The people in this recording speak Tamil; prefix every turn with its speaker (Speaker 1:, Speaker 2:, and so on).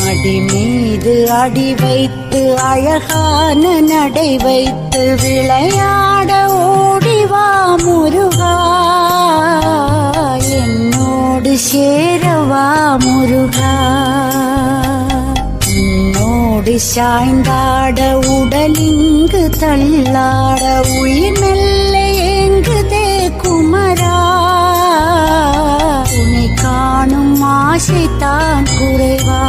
Speaker 1: அடி மீது அடி வைத்து அழகான நடை வைத்து விளையாட ஓடிவா முருகா, என்னோடு சேரவா முருகா. உன்னோடு சாய்ந்தாட உடலிங்கு தள்ளாட உயிர் மெல்ல ஏங்குதே குமரா, உன்னை காணும் ஆசைத்தான் குறைவா.